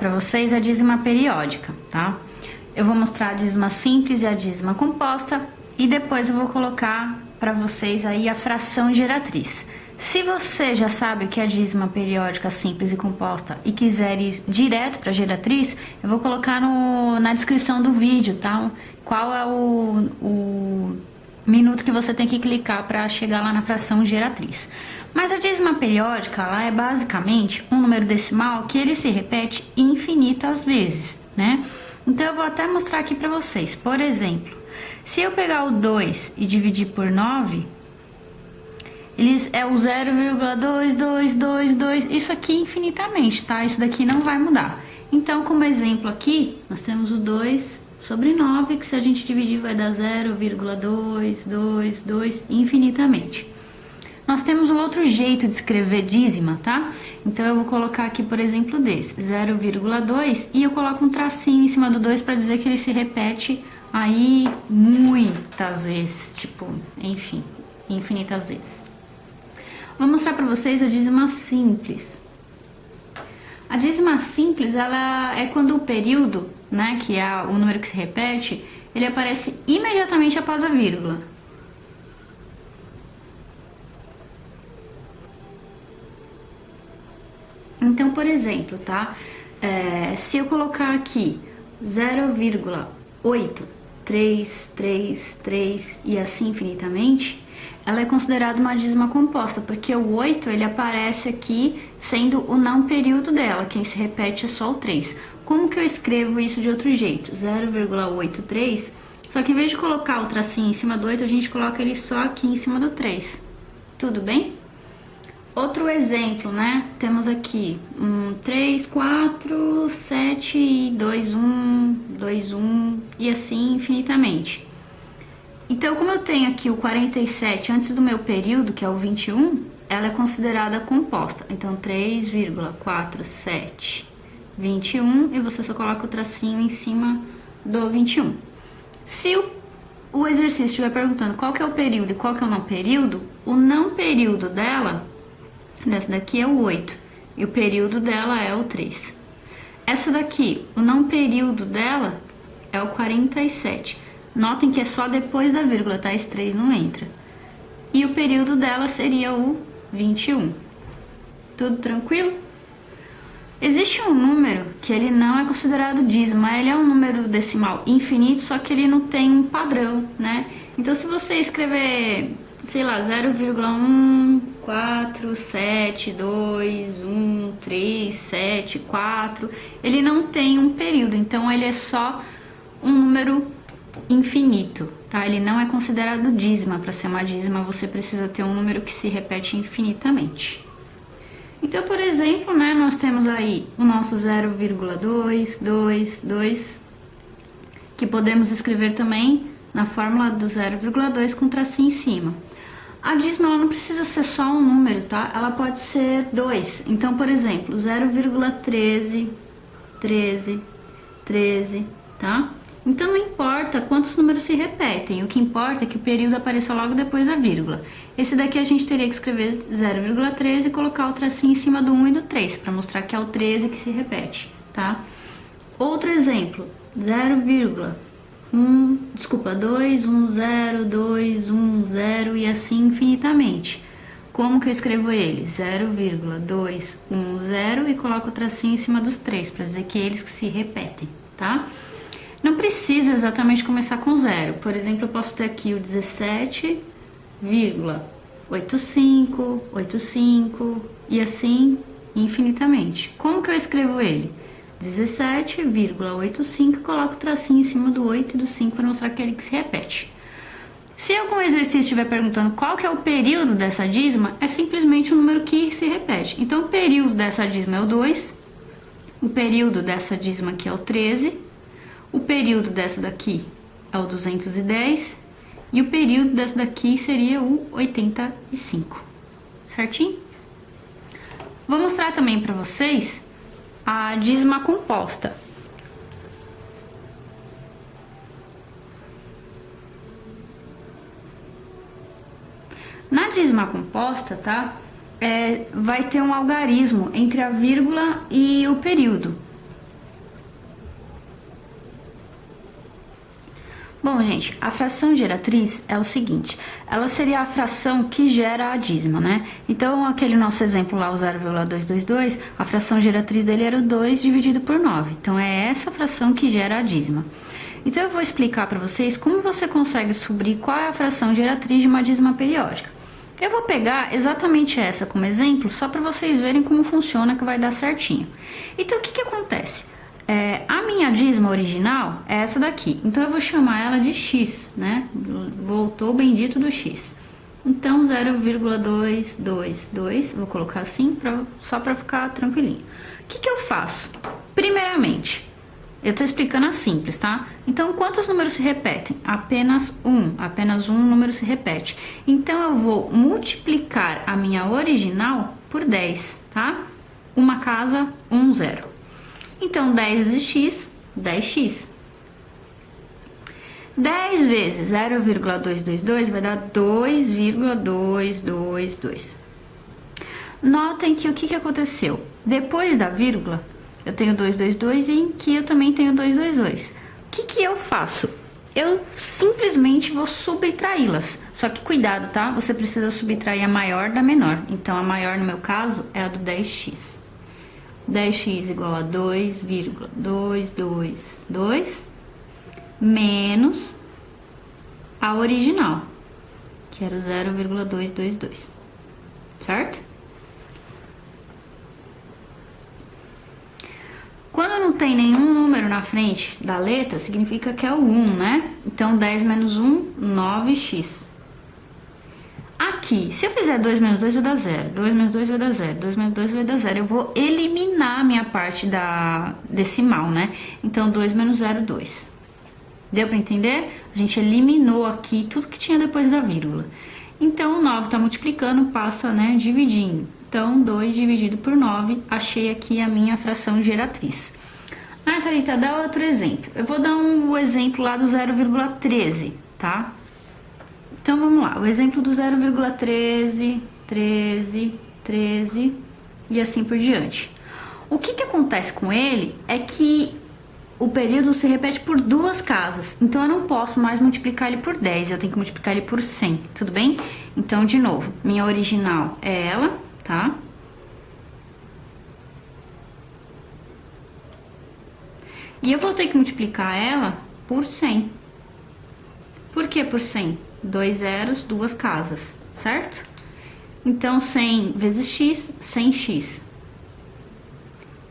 para vocês a dízima periódica, tá? Eu vou mostrar a dízima simples e a dízima composta e depois eu vou colocar para vocês aí a fração geratriz. Se você já sabe o que é a dízima periódica simples e composta e quiser ir direto para a geratriz, eu vou colocar na descrição do vídeo, tá? Qual é o minuto que você tem que clicar para chegar lá na fração geratriz. Mas a dízima periódica, ela é basicamente um número decimal que ele se repete infinitas vezes, né? Então eu vou até mostrar aqui para vocês. Por exemplo, se eu pegar o 2 e dividir por 9, é o 0,2222, isso aqui infinitamente, tá? Isso daqui não vai mudar. Então, como exemplo aqui, nós temos o 2 sobre 9, que se a gente dividir vai dar 0,222 infinitamente. Nós temos um outro jeito de escrever dízima, tá? Então, eu vou colocar aqui, por exemplo, desse, 0,2, e eu coloco um tracinho em cima do 2 para dizer que ele se repete aí muitas vezes, tipo, enfim, infinitas vezes. Vou mostrar para vocês a dízima simples. A dízima simples, ela é quando o período, né, que é o número que se repete, ele aparece imediatamente após a vírgula. Então, por exemplo, tá? Se eu colocar aqui 0,8333 e assim infinitamente, ela é considerada uma dízima composta, porque o 8 ele aparece aqui sendo o não período dela, quem se repete é só o 3. Como que eu escrevo isso de outro jeito? 0,83, só que em vez de colocar o tracinho em cima do 8, a gente coloca ele só aqui em cima do 3. Tudo bem? Outro exemplo, né? Temos aqui 3, 4, 7, 2, 1, 2, 1 e assim infinitamente. Então, como eu tenho aqui o 47 antes do meu período, que é o 21, ela é considerada composta. Então, 3,47, 21, e você só coloca o tracinho em cima do 21. Se o exercício estiver perguntando qual que é o período e qual que é o não período, o não período dela, dessa daqui é o 8, e o período dela é o 3. Essa daqui, o não período dela é o 47. Notem que é só depois da vírgula, tá? Esse 3 não entra. E o período dela seria o 21. Tudo tranquilo? Existe um número que ele não é considerado dízima, ele é um número decimal infinito, só que ele não tem um padrão, né? Então, se você escrever, sei lá, 0,1472137 ele não tem um período, então ele é só um número infinito, tá? Ele não é considerado dízima. Para ser uma dízima, você precisa ter um número que se repete infinitamente. Então, por exemplo, né, nós temos aí o nosso 0,222, que podemos escrever também na fórmula do 0,2 com tracinho em cima. A dízima, ela não precisa ser só um número, tá? Ela pode ser 2. Então, por exemplo, 0,13, tá? Então, não importa quantos números se repetem, o que importa é que o período apareça logo depois da vírgula. Esse daqui a gente teria que escrever 0,13 e colocar o tracinho em cima do 1 e do 3, para mostrar que é o 13 que se repete, tá? Outro exemplo, 210 e assim infinitamente. Como que eu escrevo ele? 0,210 e coloco o tracinho em cima dos 3, para dizer que eles que se repetem, tá? Não precisa exatamente começar com 0. Por exemplo, eu posso ter aqui o 17,85 e assim infinitamente. Como que eu escrevo ele? 17,85 e coloco o tracinho em cima do 8 e do 5 para mostrar que é ele que se repete. Se algum exercício estiver perguntando qual que é o período dessa dízima, é simplesmente um número que se repete. Então, o período dessa dízima é o 2, o período dessa dízima aqui é o 13, o período dessa daqui é o 210 e o período dessa daqui seria o 85, certinho? Vou mostrar também para vocês a dízima composta. Na dízima composta, tá? Vai ter um algarismo entre a vírgula e o período. Bom, gente, a fração geratriz é o seguinte, ela seria a fração que gera a dízima, né? Então, aquele nosso exemplo lá, o 0,222, a fração geratriz dele era o 2 dividido por 9. Então, é essa fração que gera a dízima. Então, eu vou explicar para vocês como você consegue descobrir qual é a fração geratriz de uma dízima periódica. Eu vou pegar exatamente essa como exemplo, só para vocês verem como funciona, que vai dar certinho. Então, o que que acontece? A minha dízima original é essa daqui, então eu vou chamar ela de x, né? Voltou o bendito do x. Então, 0,222, vou colocar assim, só para ficar tranquilinho. O que que eu faço? Primeiramente, eu tô explicando a simples, tá? Então, quantos números se repetem? Apenas um número se repete. Então, eu vou multiplicar a minha original por 10, tá? Uma casa, um zero. Então, 10 vezes x, 10x. 10 vezes 0,222 vai dar 2,222. Notem que o que aconteceu? Depois da vírgula, eu tenho 222 e aqui eu também tenho 222. O que eu faço? Eu simplesmente vou subtraí-las. Só que cuidado, tá? Você precisa subtrair a maior da menor. Então, a maior no meu caso é a do 10x. 10x igual a 2,222 menos a original, que era o 0,222, certo? Quando não tem nenhum número na frente da letra, significa que é o 1, né? Então, 10 menos 1, 9x. Aqui, se eu fizer 2 menos 2 vai dar 0, 2 menos 2 vai dar 0, 2 menos 2 vai dar 0. Eu vou eliminar a minha parte da decimal, né? Então, 2 menos 0, 2. Deu pra entender? A gente eliminou aqui tudo que tinha depois da vírgula. Então, o 9 tá multiplicando, passa, né, dividindo. Então, 2 dividido por 9, achei aqui a minha fração geratriz. Ah, Thalita, dá outro exemplo. Eu vou dar um exemplo lá do 0,13, tá? Então, vamos lá. O exemplo do 0,13, 13, 13 e assim por diante. O que acontece com ele é que o período se repete por duas casas. Então, eu não posso mais multiplicar ele por 10, eu tenho que multiplicar ele por 100, tudo bem? Então, de novo, minha original é ela, tá? E eu vou ter que multiplicar ela por 100. Por que por 100? 2 zeros, duas casas, certo? Então, 100 vezes x, 100x.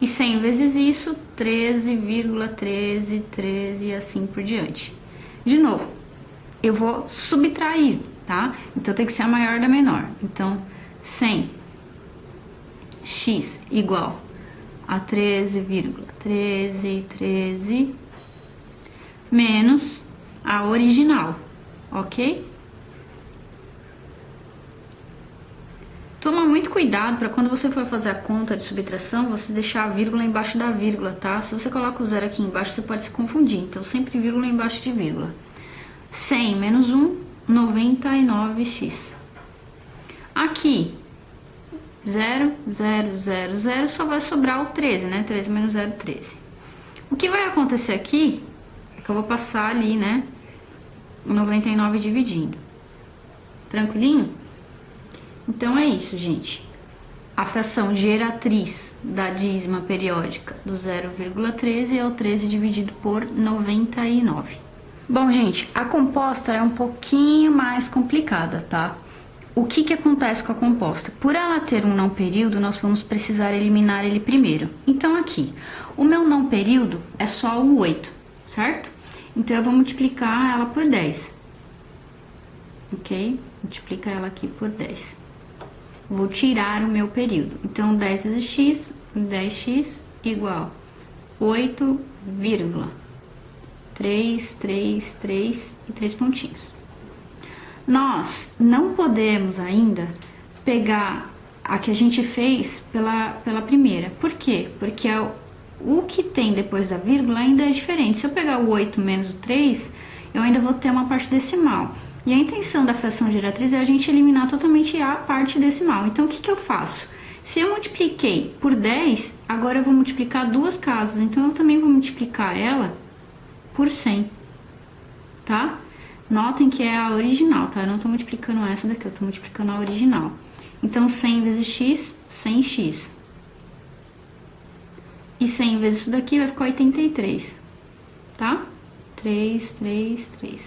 E 100 vezes isso, 13,13, 13 e assim por diante. De novo, eu vou subtrair, tá? Então, tem que ser a maior da menor. Então, 100x igual a 13,1313 menos a original. Ok? Toma muito cuidado para quando você for fazer a conta de subtração, você deixar a vírgula embaixo da vírgula, tá? Se você coloca o zero aqui embaixo, você pode se confundir. Então, sempre vírgula embaixo de vírgula. 100 menos 1, 99x. Aqui, 0, 0, 0, 0, só vai sobrar o 13, né? 13 menos 0, 13. O que vai acontecer aqui é que eu vou passar ali, né? 99 dividindo. Tranquilinho? Então, é isso, gente. A fração geratriz da dízima periódica do 0,13 é o 13 dividido por 99. Bom, gente, a composta é um pouquinho mais complicada, tá? O que acontece com a composta? Por ela ter um não período, nós vamos precisar eliminar ele primeiro. Então, aqui, o meu não período é só o 8, certo? Então, eu vou multiplicar ela por 10. Ok? Multiplica ela aqui por 10. Vou tirar o meu período. Então, 10 vezes x, 10x igual 8,3, 3, 3 e 3 pontinhos. Nós não podemos ainda pegar a que a gente fez pela primeira. Por quê? Porque o que tem depois da vírgula ainda é diferente. Se eu pegar o 8 menos o 3, eu ainda vou ter uma parte decimal. E a intenção da fração geratriz é a gente eliminar totalmente a parte decimal. Então, o que eu faço? Se eu multipliquei por 10, agora eu vou multiplicar duas casas. Então, eu também vou multiplicar ela por 100. tá? Notem que é a original, tá? Eu não tô multiplicando essa daqui, eu tô multiplicando a original. Então, 100 vezes x, 100x. E 100 vezes isso daqui vai ficar 83, tá? 3, 3, 3.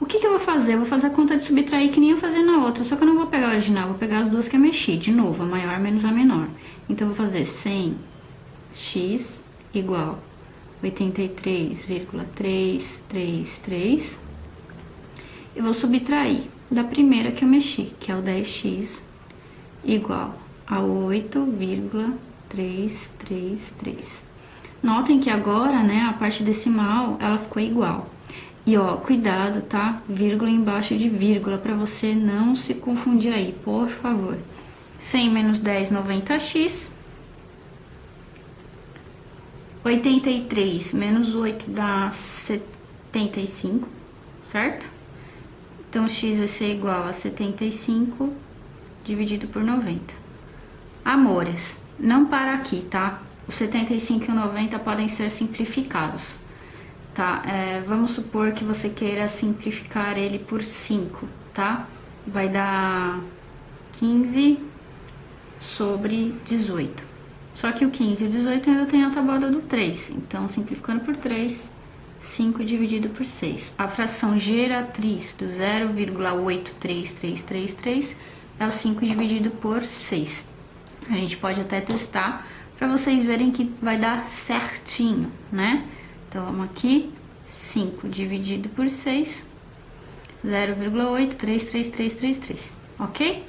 O que eu vou fazer? Eu vou fazer a conta de subtrair que nem eu fazer na outra, só que eu não vou pegar a original, vou pegar as duas que eu mexi, de novo, a maior menos a menor. Então, eu vou fazer 100x igual 83,333. Eu vou subtrair da primeira que eu mexi, que é o 10x, igual a 8,333. Notem que agora, né, a parte decimal, ela ficou igual. E, ó, cuidado, tá? Vírgula embaixo de vírgula, pra você não se confundir aí, por favor. 100 menos 10, 90x. 83 menos 8 dá 75, certo? Então, x vai ser igual a 75 dividido por 90. Amores, não para aqui, tá? Os 75 e o 90 podem ser simplificados, tá? Vamos supor que você queira simplificar ele por 5, tá? Vai dar 15 sobre 18. Só que o 15 e o 18 ainda tem a tabuada do 3. Então, simplificando por 3, 5 dividido por 6. A fração geratriz do 0,83333 é o 5 dividido por 6. A gente pode até testar para vocês verem que vai dar certinho, né? Então, vamos aqui, 5 dividido por 6, 0,83333, ok?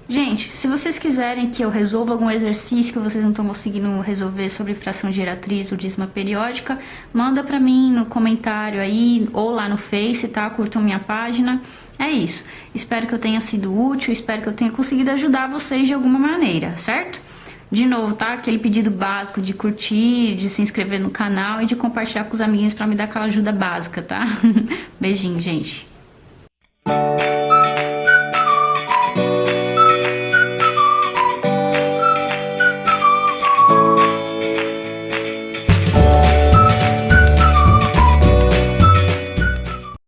Gente, se vocês quiserem que eu resolva algum exercício que vocês não estão conseguindo resolver sobre fração geratriz ou dízima periódica, manda pra mim no comentário aí, ou lá no Face, tá? Curtam minha página. É isso. Espero que eu tenha sido útil, espero que eu tenha conseguido ajudar vocês de alguma maneira, certo? De novo, tá? Aquele pedido básico de curtir, de se inscrever no canal e de compartilhar com os amiguinhos pra me dar aquela ajuda básica, tá? Beijinho, gente.